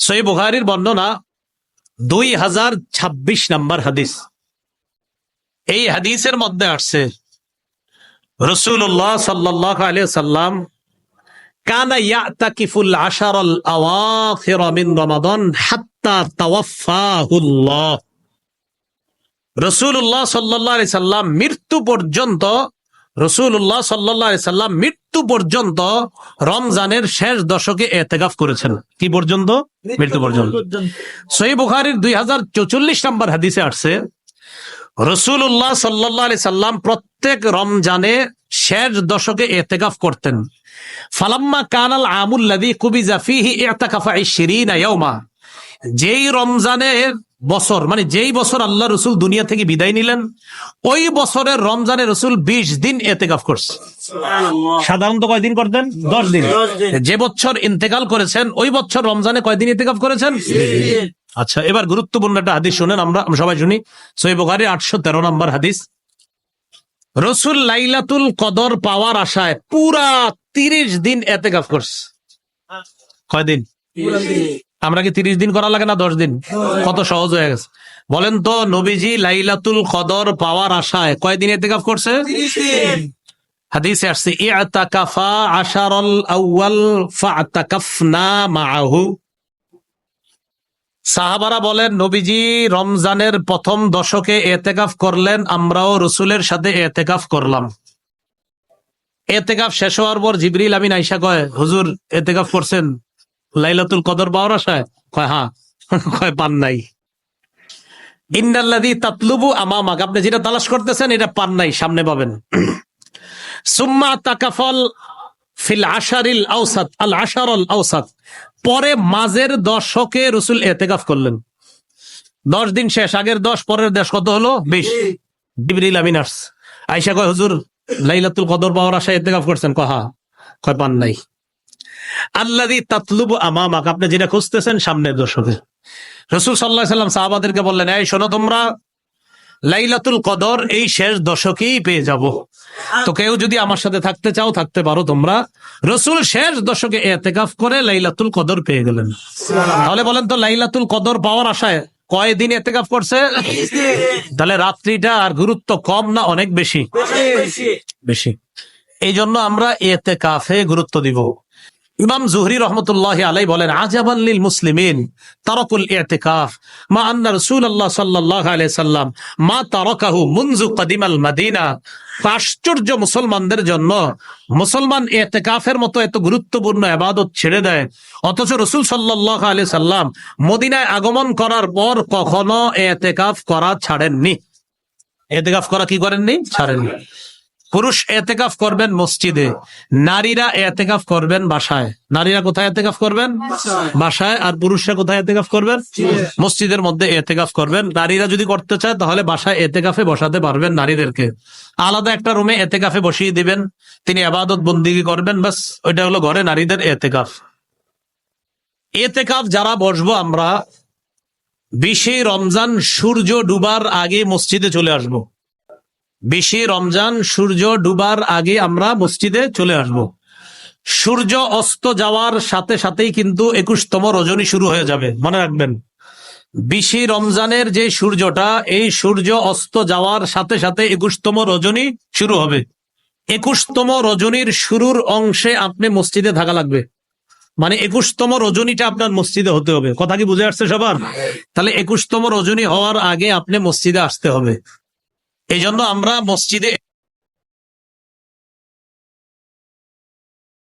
সহিহ বুখারীর বর্ণনা 2026 নম্বর হাদিস। এই হাদিসের মধ্যে আসছে রাসূলুল্লাহ সাল্লাল্লাহু আলাইহি ওয়াসাল্লাম কানা ইয়াতাকিফুল আশারাল আওয়াখির মিন রমাদান হাত্তা তাওয়াফাহুল্লাহ। রাসূলুল্লাহ সাল্লাল্লাহু আলাইহি সাল্লাম মৃত্যু পর্যন্ত রমজানের শেষ দশকে ইতিকাফ করেছেন। কি পর্যন্ত? মৃত্যু পর্যন্ত। সহিহ বুখারীর 2044 নম্বর হাদিসে আসছে রাসূলুল্লাহ সাল্লাল্লাহু আলাইহি সাল্লাম প্রত্যেক রমজানে শেষ দশকে ইতিকাফ করতেন। ফালাম্মা কানাল আমুল লাযী কুবিজা ফীহি ইতিকাফা 20 ইয়াওমা, যেই রমজানের বছর, মানে যেই বছর আল্লাহ রসুল দুনিয়া থেকে বিদায় নিলেন, ওই বছরের রমজানে রসুল 20 দিন ইতিকাফ করছে। সাধারণত কয়দিন করতেন? 10 দিন। যে বছর ইন্তেকাল করেছেন ওই বছর রমজানে কয়দিন ইতিকাফ করেছেন? আচ্ছা, এবার গুরুত্বপূর্ণ একটা হাদিস শুনেন, আমরা সবাই শুনি। সহিহ বুখারী 813 নম্বর হাদিস। রসুল লাইলাতুল কদর পাওয়ার আশায় পুরা 30 দিন ইতিকাফ করছে। কয়দিন? আমরা কি 30 দিন করা লাগে না 10 দিন? কত সহজ হয়ে গেছে বলেন তো। নবীজি লাইলাতুল কদর পাওয়ার আশায় কয়দিন ইতিকাফ করছে? 30 দিন। হাদিসে আসছে ইআতাকাফা আশারাল আউয়াল ফাআতাকাফনা মাআহু। সাহাবারা বলেন নবীজি রমজানের প্রথম দশকে ইতিকাফ করলেন, আমরাও রাসূলের সাথে ইতিকাফ করলাম। ইতিকাফ শেষ হওয়ার পর জিবরিল আমিন আয়েশা কয়, হুজুর ইতিকাফ করছেন লাইলাতুল কদর পাওয়ার আশায়? কয় হ্যাঁ। কয় পান নাই। ইন্নাল্লাযী তাতলুবু আমামাক, আপনি যেটা তালাশ করতেছেন এটা পান নাই, সামনে পাবেন। সুম্মা তাকাফাল ফিল আশারিল আওসাত, আল আশারুল আওসাত, পরে মাঝের দশকে রাসূল ইতিকাফ করলেন। 10 দিন শেষ, আগের 10 পরের 10 কত হলো? 20। জিবরিল আমিন আসছে, আয়েশা কয় হুজুর লাইলাতুল কদর পাওয়ার আশায় ইতিকাফ করছেন? কয় হ্যাঁ। কয় পান নাই। আল্লাযী তাতলুবু আমামাক, আপনি যেটা খুঁজতেছেন সামনের দশকে। রাসূল সাল্লাল্লাহু আলাইহি ওয়াসাল্লাম সাহাবাদেরকে বললেন, এই শোনো, তোমরা লাইলাতুল কদর এই শেষ দশকেই পেয়ে যাব। তো কেউ যদি আমার সাথে থাকতে চাও থাকতে পারো তোমরা। রাসূল শেষ দশকে ইতিকাফ করে লাইলাতুল কদর পেয়ে গেলেন। তাহলে বলেন তো লাইলাতুল কদর পাওয়ার আশায় কয়দিন ইতিকাফ করছে? তাহলে রাত্রিটা আর গুরুত্ব কম না অনেক বেশি? বেশি। এই জন্য আমরা ইতিকাফে গুরুত্ব দিব। ইমাম জুহরি রহমতুল্লাহি আলাইহি বলেন, আজাবান লিল মুসলিমিন তারাকুল ইতিকাফ মা আন্না রাসূলুল্লাহ সাল্লাল্লাহু আলাইহি সাল্লাম মা তারাকাহু মুনযু কাদিমাল মাদিনা। আশ্চর্য মুসলমানদের জন্য, মুসলমান ইতিকাফের মতো এত গুরুত্বপূর্ণ ইবাদত ছেড়ে দেয়, অথচ রাসূল সাল্লাল্লাহু আলাইহি সাল্লাম মদিনায় আগমন করার পর কখনো ইতিকাফ করা ছাড়েননি। ইতিকাফ করা কি করেননি? ছাড়েননি। পুরুষ ইতিকাফ করবেন মসজিদে, নারীরা ইতিকাফ করবেন বাসায়। নারীরা কোথায় ইতিকাফ করবেন? বাসায়। আর পুরুষরা কোথায় ইতিকাফ করবেন? মসজিদের মধ্যে ইতিকাফ করবেন। নারীরা যদি করতে চায় তাহলে বাসায় ইতিকাফে বসাতে পারবেন নারীদেরকে, আলাদা একটা রুমে ইতিকাফে বসিয়ে দিবেন, তিনি ইবাদত বন্দেগী করবেন, বাস ওইটা হলো ঘরে নারীদের ইতিকাফ। ইতিকাফ যারা বসবো আমরা 20 রমজান সূর্য ডুবার আগে মসজিদে চলে আসবো। 20 রমজান সূর্য ডুবার আগে আমরা মসজিদে চলে আসব। সূর্য অস্ত যাওয়ার সাথে সাথেই কিন্তু 21তম রজনী শুরু হয়ে যাবে, মনে রাখবেন। 20 রমজানের যে সূর্যটা, এই সূর্য অস্ত যাওয়ার সাথে সাথে 21তম রজনী শুরু হবে। 21তম রজনীর শুরুর অংশে আপনি মসজিদে থাকা লাগবে, মানে 21তম রজনীটা আপনার মসজিদে হতে হবে। কথা কি বুঝে আসছে সবার? তাহলে 21তম রজনী হওয়ার আগে আপনি মসজিদে আসতে হবে। এই জন্য আমরা মসজিদে